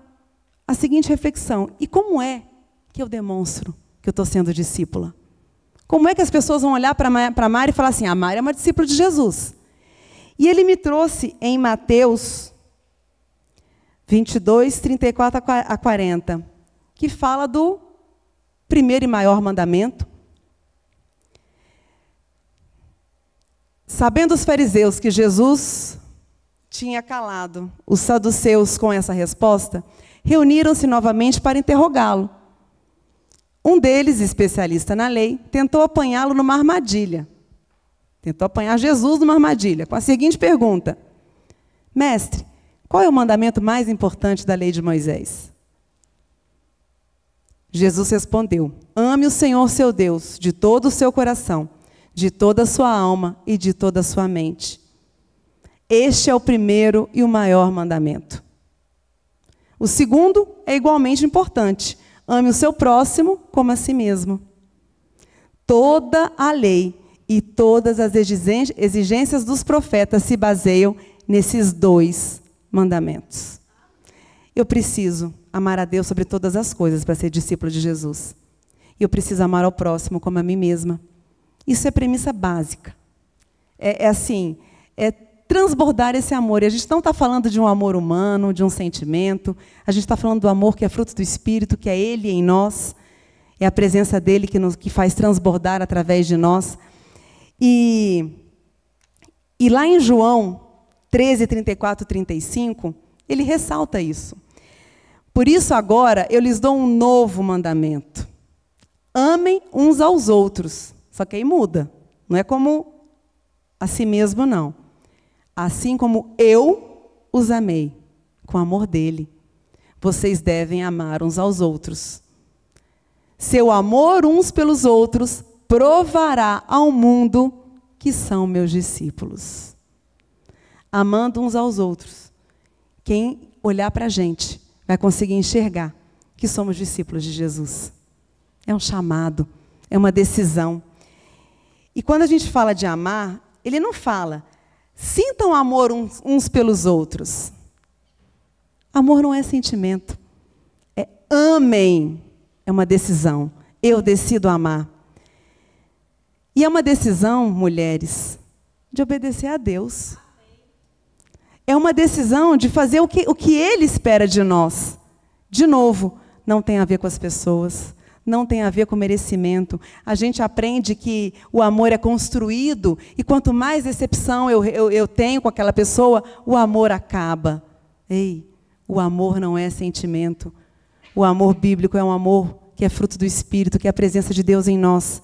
a seguinte reflexão: e como é que eu demonstro que eu estou sendo discípula? Como é que as pessoas vão olhar para a Mari e falar assim, a Mari é uma discípula de Jesus? E ele me trouxe em Mateus 22, 34 a 40, que fala do primeiro e maior mandamento. Sabendo os fariseus que Jesus tinha calado os saduceus com essa resposta, reuniram-se novamente para interrogá-lo. Um deles, especialista na lei, tentou apanhá-lo numa armadilha. Tentou apanhar Jesus numa armadilha, com a seguinte pergunta: Mestre, qual é o mandamento mais importante da lei de Moisés? Jesus respondeu: ame o Senhor seu Deus de todo o seu coração, de toda a sua alma e de toda a sua mente. Este é o primeiro e o maior mandamento. O segundo é igualmente importante: ame o seu próximo como a si mesmo. Toda a lei e todas as exigências dos profetas se baseiam nesses dois mandamentos. Eu preciso amar a Deus sobre todas as coisas para ser discípulo de Jesus. E eu preciso amar ao próximo como a mim mesma. Isso é premissa básica. É transbordar esse amor. E a gente não está falando de um amor humano, de um sentimento. A gente está falando do amor que é fruto do Espírito, que é Ele em nós. É a presença dEle que faz transbordar através de nós. E lá em João 13, 34, 35, ele ressalta isso. Por isso agora eu lhes dou um novo mandamento. Amem uns aos outros. Só que aí muda. Não é como a si mesmo, não. Assim como eu os amei, com o amor dele, vocês devem amar uns aos outros. Seu amor uns pelos outros provará ao mundo que são meus discípulos. Amando uns aos outros. Quem olhar para a gente vai conseguir enxergar que somos discípulos de Jesus. É um chamado, é uma decisão. E quando a gente fala de amar, ele não fala, sintam amor uns pelos outros. Amor não é sentimento. É amem. É uma decisão. Eu decido amar. E é uma decisão, mulheres, de obedecer a Deus. É uma decisão de fazer o que Ele espera de nós. De novo, não tem a ver com as pessoas, não tem a ver com merecimento. A gente aprende que o amor é construído e quanto mais decepção eu tenho com aquela pessoa, o amor acaba. Ei, o amor não é sentimento. O amor bíblico é um amor que é fruto do Espírito, que é a presença de Deus em nós.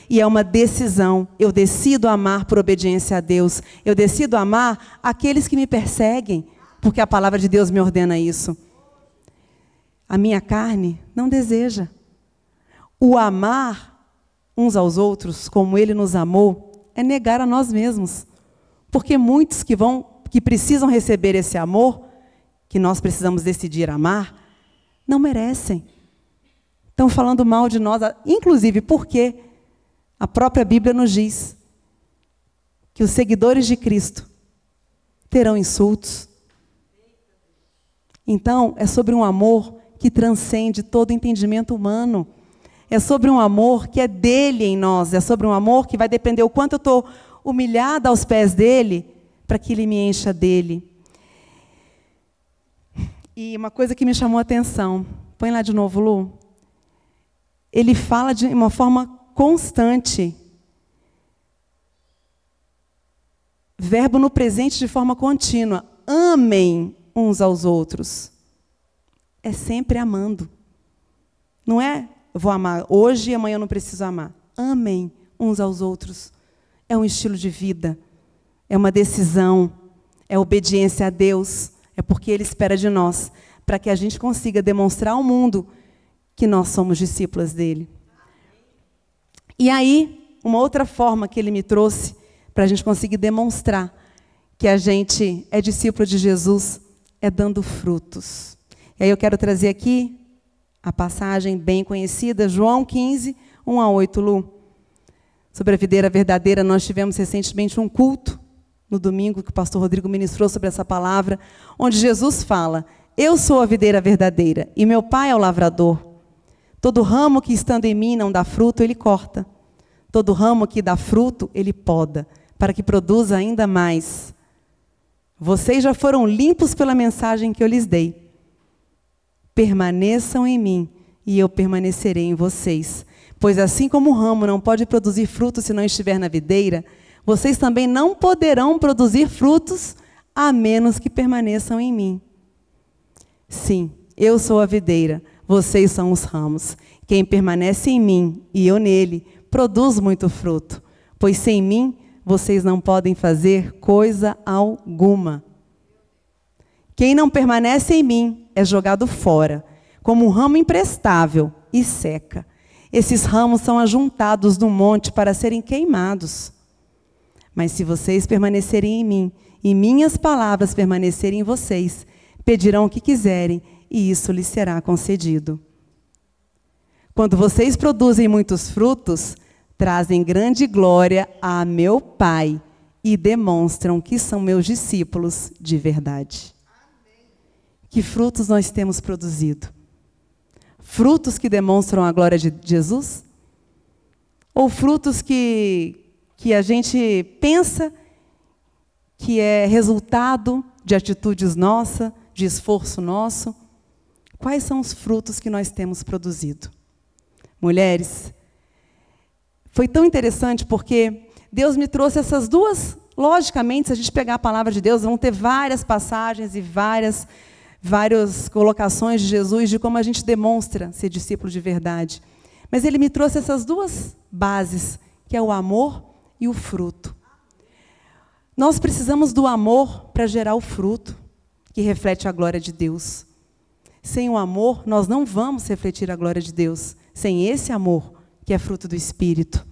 E é uma decisão. Eu decido amar por obediência a Deus. Eu decido amar aqueles que me perseguem, porque a palavra de Deus me ordena isso. A minha carne não deseja. O amar uns aos outros, como Ele nos amou, é negar a nós mesmos. Porque muitos que precisam receber esse amor, que nós precisamos decidir amar, não merecem. Estão falando mal de nós, inclusive porque a própria Bíblia nos diz que os seguidores de Cristo terão insultos. Então, é sobre um amor que transcende todo entendimento humano. É sobre um amor que é dele em nós. É sobre um amor que vai depender o quanto eu estou humilhada aos pés dele, para que ele me encha dele. E uma coisa que me chamou a atenção, põe lá de novo, Lu. Ele fala de uma forma constante. Verbo no presente de forma contínua. Amem uns aos outros. É sempre amando. Não é, eu vou amar hoje e amanhã eu não preciso amar. Amem uns aos outros. É um estilo de vida. É uma decisão. É obediência a Deus. É porque Ele espera de nós, para que a gente consiga demonstrar ao mundo que nós somos discípulas dEle. E aí, uma outra forma que Ele me trouxe, para a gente conseguir demonstrar que a gente é discípulo de Jesus é dando frutos. E aí eu quero trazer aqui a passagem bem conhecida, João 15, 1-8, Lu. Sobre a videira verdadeira, nós tivemos recentemente um culto, no domingo, que o pastor Rodrigo ministrou sobre essa palavra, onde Jesus fala: eu sou a videira verdadeira, e meu Pai é o lavrador. Todo ramo que estando em mim não dá fruto, ele corta. Todo ramo que dá fruto, ele poda, para que produza ainda mais. Vocês já foram limpos pela mensagem que eu lhes dei. Permaneçam em mim, e eu permanecerei em vocês. Pois assim como o ramo não pode produzir frutos se não estiver na videira, vocês também não poderão produzir frutos, a menos que permaneçam em mim. Sim, eu sou a videira, vocês são os ramos. Quem permanece em mim e eu nele, produz muito fruto, pois sem mim vocês não podem fazer coisa alguma. Quem não permanece em mim é jogado fora, como um ramo imprestável, e seca. Esses ramos são ajuntados no monte para serem queimados. Mas se vocês permanecerem em mim, e minhas palavras permanecerem em vocês, pedirão o que quiserem, e isso lhes será concedido. Quando vocês produzem muitos frutos, trazem grande glória a meu Pai, e demonstram que são meus discípulos de verdade. Que frutos nós temos produzido? Frutos que demonstram a glória de Jesus? Ou frutos que a gente pensa que é resultado de atitudes nossas, de esforço nosso? Quais são os frutos que nós temos produzido? Mulheres, foi tão interessante porque Deus me trouxe essas duas, logicamente, se a gente pegar a palavra de Deus, vão ter várias passagens e várias colocações de Jesus de como a gente demonstra ser discípulo de verdade. Mas ele me trouxe essas duas bases, que é o amor e o fruto. Nós precisamos do amor para gerar o fruto, que reflete a glória de Deus. Sem o amor, nós não vamos refletir a glória de Deus. Sem esse amor, que é fruto do Espírito.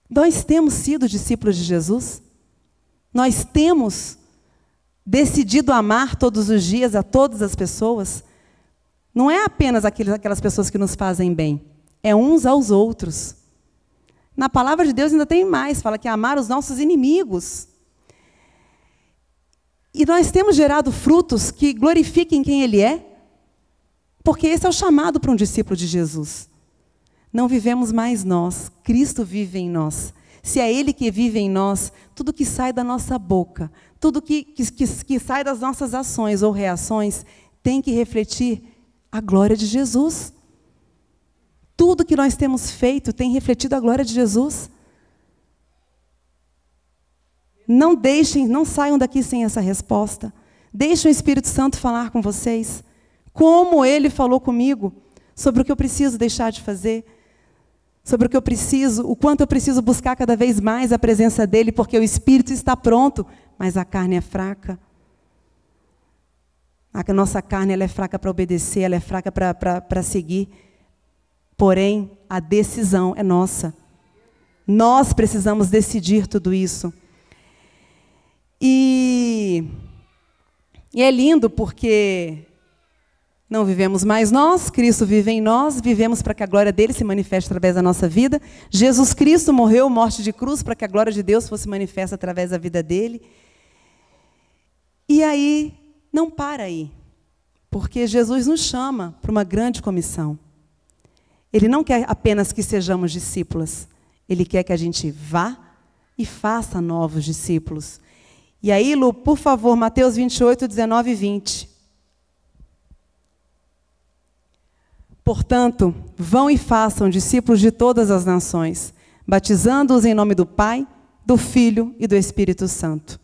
Nós temos sido discípulos de Jesus? Nós temos decidido amar todos os dias a todas as pessoas? Não é apenas aquelas pessoas que nos fazem bem, é uns aos outros. Na palavra de Deus ainda tem mais, fala que é amar os nossos inimigos. E nós temos gerado frutos que glorifiquem quem Ele é, porque esse é o chamado para um discípulo de Jesus. Não vivemos mais nós, Cristo vive em nós. Se é Ele que vive em nós, tudo que sai da nossa boca, tudo que sai das nossas ações ou reações, tem que refletir a glória de Jesus. Tudo que nós temos feito tem refletido a glória de Jesus. Não saiam daqui sem essa resposta. Deixem o Espírito Santo falar com vocês. Como Ele falou comigo sobre o que eu preciso deixar de fazer, sobre o quanto eu preciso buscar cada vez mais a presença dEle, porque o Espírito está pronto, mas a carne é fraca. A nossa carne ela é fraca para obedecer, ela é fraca para seguir. Porém, a decisão é nossa. Nós precisamos decidir tudo isso. E é lindo porque não vivemos mais nós, Cristo vive em nós, vivemos para que a glória dele se manifeste através da nossa vida. Jesus Cristo morreu morte de cruz para que a glória de Deus fosse manifesta através da vida dele. E aí, não para aí, porque Jesus nos chama para uma grande comissão. Ele não quer apenas que sejamos discípulos, Ele quer que a gente vá e faça novos discípulos. E aí, Lu, por favor, Mateus 28, 19 e 20. Portanto, vão e façam discípulos de todas as nações, batizando-os em nome do Pai, do Filho e do Espírito Santo.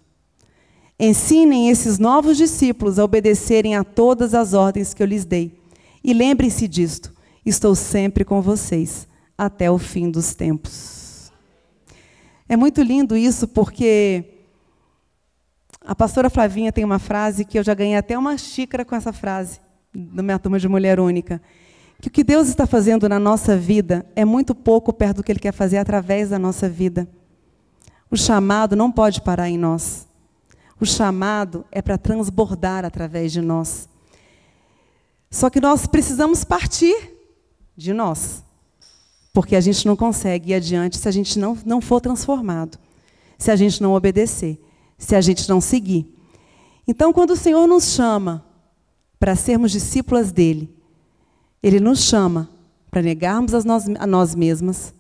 Ensinem esses novos discípulos a obedecerem a todas as ordens que eu lhes dei. E lembrem-se disto, estou sempre com vocês, até o fim dos tempos. É muito lindo isso, porque a pastora Flavinha tem uma frase que eu já ganhei até uma xícara com essa frase, na minha turma de Mulher Única, que o que Deus está fazendo na nossa vida é muito pouco perto do que Ele quer fazer através da nossa vida. O chamado não pode parar em nós. O chamado é para transbordar através de nós. Só que nós precisamos partir de nós. Porque a gente não consegue ir adiante se a gente não for transformado. Se a gente não obedecer. Se a gente não seguir. Então, quando o Senhor nos chama para sermos discípulas dele, ele nos chama para negarmos a nós mesmas,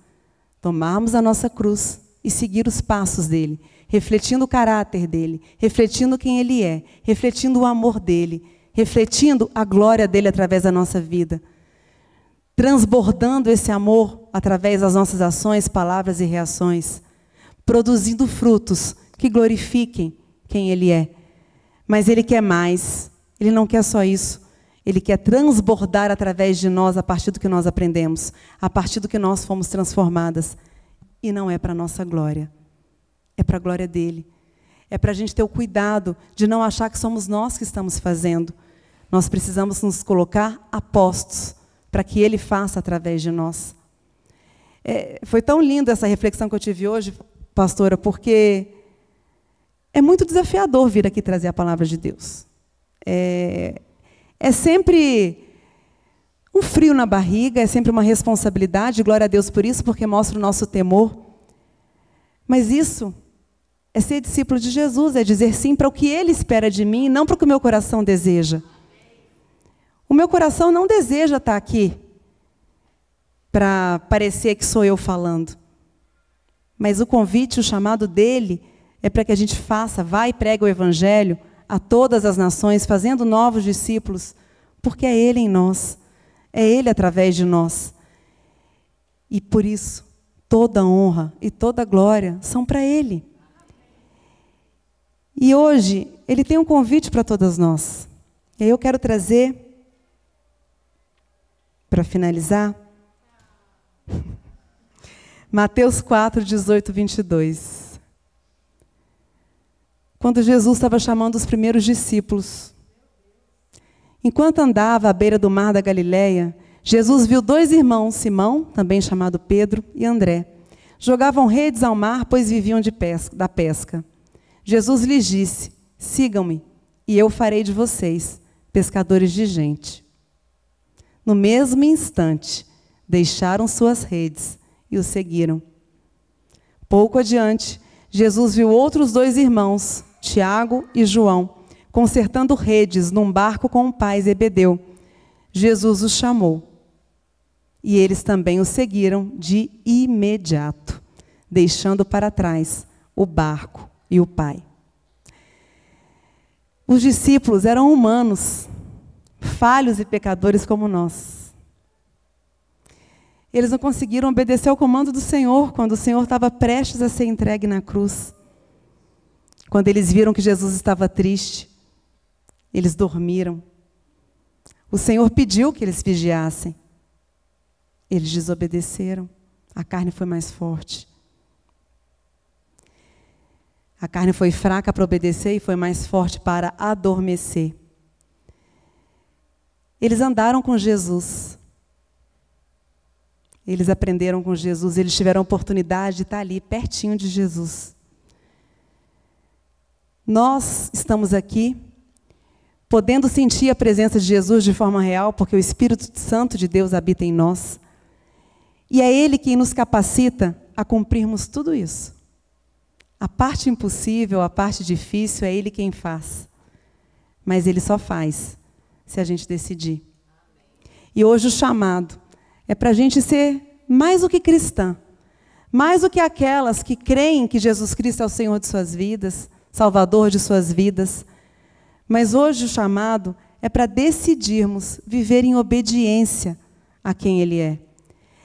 tomarmos a nossa cruz e seguir os passos dele, refletindo o caráter dele, refletindo quem ele é, refletindo o amor dele, refletindo a glória dele através da nossa vida, transbordando esse amor através das nossas ações, palavras e reações, produzindo frutos que glorifiquem quem ele é. Mas ele quer mais, ele não quer só isso. Ele quer transbordar através de nós, a partir do que nós aprendemos, a partir do que nós fomos transformadas. E não é para a nossa glória, é para a glória dele. É para a gente ter o cuidado de não achar que somos nós que estamos fazendo. Nós precisamos nos colocar a postos para que ele faça através de nós. Foi tão linda essa reflexão que eu tive hoje, pastora, porque é muito desafiador vir aqui trazer a palavra de Deus. É sempre um frio na barriga, é sempre uma responsabilidade, glória a Deus por isso, porque mostra o nosso temor. Mas isso é ser discípulo de Jesus, é dizer sim para o que ele espera de mim, e não para o que o meu coração deseja. O meu coração não deseja estar aqui para parecer que sou eu falando. Mas o convite, o chamado dele, é para que a gente faça, vá e prega o evangelho a todas as nações, fazendo novos discípulos, porque é ele em nós, é ele através de nós. E por isso, toda honra e toda glória são para ele. E hoje, ele tem um convite para todas nós. E aí eu quero trazer, para finalizar, Mateus 4, 18, 22. Quando Jesus estava chamando os primeiros discípulos. Enquanto andava à beira do mar da Galileia, Jesus viu 2 irmãos, Simão, também chamado Pedro, e André. Jogavam redes ao mar, pois viviam da pesca. Jesus lhes disse: sigam-me, e eu farei de vocês pescadores de gente. No mesmo instante, deixaram suas redes e o seguiram. Pouco adiante, Jesus viu outros 2 irmãos, Tiago e João, consertando redes num barco com o pai Zebedeu. Jesus os chamou. E eles também o seguiram de imediato, deixando para trás o barco e o pai. Os discípulos eram humanos, falhos e pecadores como nós. Eles não conseguiram obedecer ao comando do Senhor quando o Senhor estava prestes a ser entregue na cruz. Quando eles viram que Jesus estava triste, eles dormiram. O Senhor pediu que eles vigiassem. Eles desobedeceram. A carne foi mais forte. A carne foi fraca para obedecer e foi mais forte para adormecer. Eles andaram com Jesus. Eles aprenderam com Jesus. Eles tiveram a oportunidade de estar ali, pertinho de Jesus. Nós estamos aqui, podendo sentir a presença de Jesus de forma real, porque o Espírito Santo de Deus habita em nós. E é Ele quem nos capacita a cumprirmos tudo isso. A parte impossível, a parte difícil, é Ele quem faz. Mas Ele só faz se a gente decidir. E hoje o chamado é para a gente ser mais do que cristã, mais do que aquelas que creem que Jesus Cristo é o Senhor de suas vidas, Salvador de suas vidas. Mas hoje o chamado é para decidirmos viver em obediência a quem Ele é.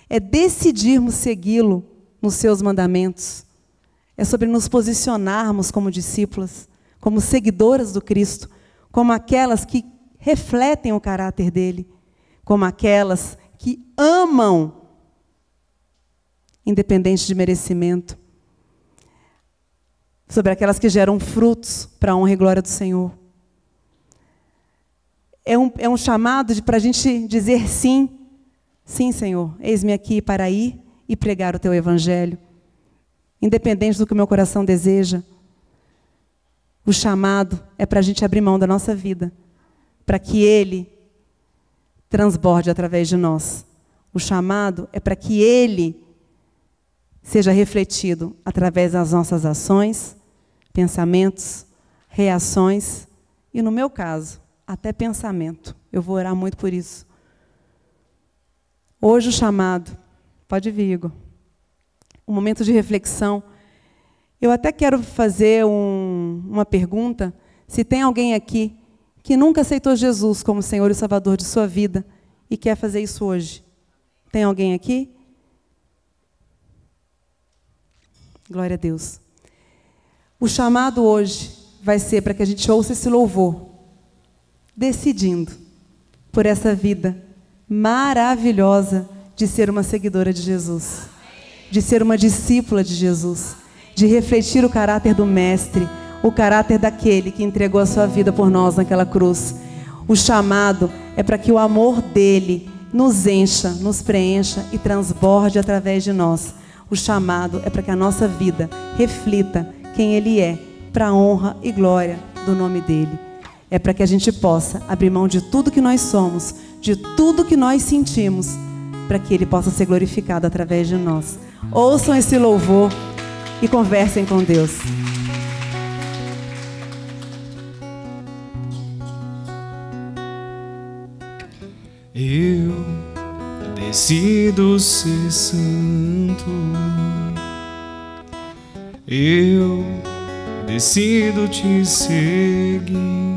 É decidirmos segui-lo nos seus mandamentos. É sobre nos posicionarmos como discípulas, como seguidoras do Cristo, como aquelas que refletem o caráter dele, como aquelas que amam, independente de merecimento, sobre aquelas que geram frutos para a honra e glória do Senhor. É um chamado para a gente dizer sim. Sim, Senhor, eis-me aqui para ir e pregar o Teu Evangelho. independente do que o meu coração deseja. O chamado é para a gente abrir mão da nossa vida, para que Ele transborde através de nós. O chamado é para que Ele seja refletido através das nossas ações, pensamentos, reações e, no meu caso, até pensamento. Eu vou orar muito por isso. Hoje o chamado, pode vir, Igor, um momento de reflexão. Eu até quero fazer uma pergunta, se tem alguém aqui que nunca aceitou Jesus como Senhor e Salvador de sua vida e quer fazer isso hoje. Tem alguém aqui? Glória a Deus. O chamado hoje vai ser para que a gente ouça esse louvor, decidindo por essa vida maravilhosa de ser uma seguidora de Jesus, de ser uma discípula de Jesus, de refletir o caráter do Mestre, o caráter daquele que entregou a sua vida por nós naquela cruz. O chamado é para que o amor dele nos encha, nos preencha e transborde através de nós. O chamado é para que a nossa vida reflita quem Ele é, para a honra e glória do nome dEle. É para que a gente possa abrir mão de tudo que nós somos, de tudo que nós sentimos, para que Ele possa ser glorificado através de nós. Ouçam esse louvor e conversem com Deus. Eu decido ser santo. Eu decido te seguir.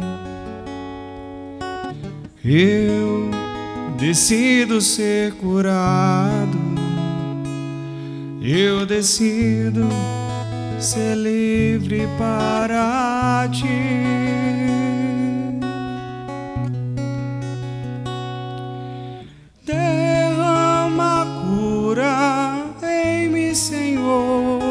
Eu decido ser curado. Eu decido ser livre para ti. Derrama cura em mim, Senhor.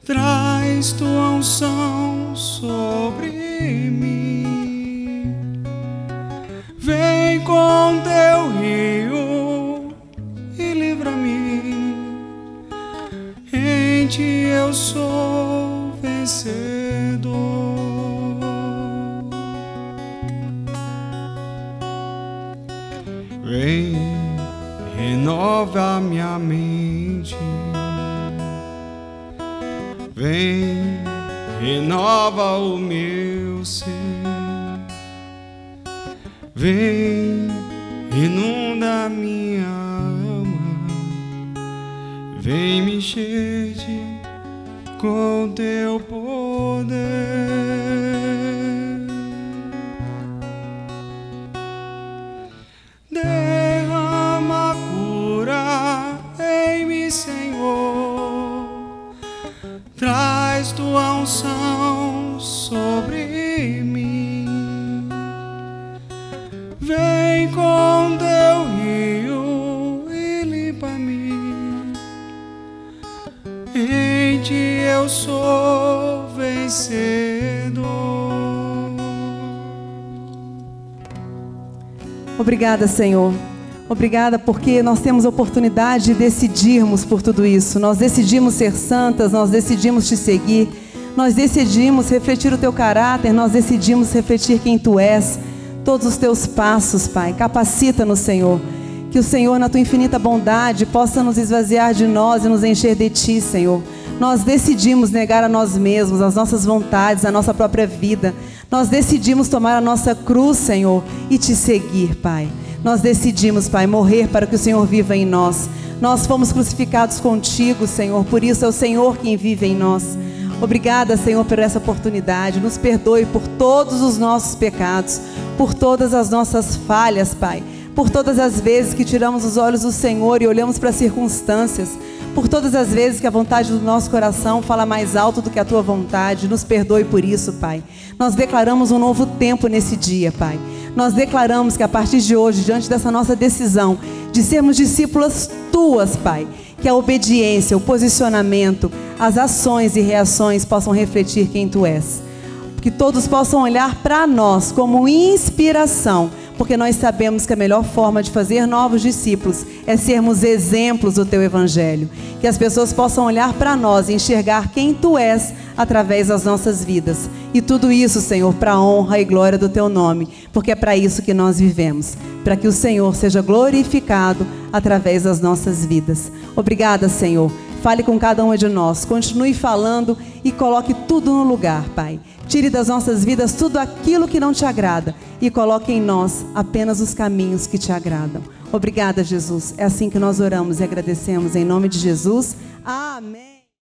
Traz tua unção sobre mim. Vem com teu rio e livra-me. Em ti eu sou vencedor. Vem, renova minha mente. Vem, renova o meu ser. Vem, inunda minha alma. Vem me encher-te com teu poder. Derrama cura em mim, Senhor. Traz tua unção sobre mim. Vem com teu rio e limpa-me. Em ti eu sou vencedor. Obrigada, Senhor. Obrigada porque nós temos a oportunidade de decidirmos por tudo isso. Nós decidimos ser santas, nós decidimos te seguir, nós decidimos refletir o teu caráter, nós decidimos refletir quem tu és, todos os teus passos, Pai. Capacita-nos, Senhor. Que o Senhor, na tua infinita bondade, possa nos esvaziar de nós e nos encher de ti, Senhor. Nós decidimos negar a nós mesmos, as nossas vontades, a nossa própria vida. Nós decidimos tomar a nossa cruz, Senhor, e te seguir, Pai. Nós decidimos, Pai, morrer para que o Senhor viva em nós. Nós fomos crucificados contigo, Senhor, por isso é o Senhor quem vive em nós. Obrigada, Senhor, por essa oportunidade. Nos perdoe por todos os nossos pecados, por todas as nossas falhas, Pai. Por todas as vezes que tiramos os olhos do Senhor e olhamos para as circunstâncias. Por todas as vezes que a vontade do nosso coração fala mais alto do que a tua vontade. Nos perdoe por isso, Pai. Nós declaramos um novo tempo nesse dia, Pai. Nós declaramos que a partir de hoje, diante dessa nossa decisão de sermos discípulas tuas, Pai, que a obediência, o posicionamento, as ações e reações possam refletir quem tu és. Que todos possam olhar para nós como inspiração, porque nós sabemos que a melhor forma de fazer novos discípulos é sermos exemplos do Teu Evangelho. Que as pessoas possam olhar para nós e enxergar quem Tu és através das nossas vidas. E tudo isso, Senhor, para a honra e glória do Teu nome, porque é para isso que nós vivemos, para que o Senhor seja glorificado através das nossas vidas. Obrigada, Senhor. Fale com cada uma de nós, continue falando e coloque tudo no lugar, Pai. Tire das nossas vidas tudo aquilo que não Te agrada e coloque em nós apenas os caminhos que Te agradam. Obrigada, Jesus. É assim que nós oramos e agradecemos em nome de Jesus. Amém.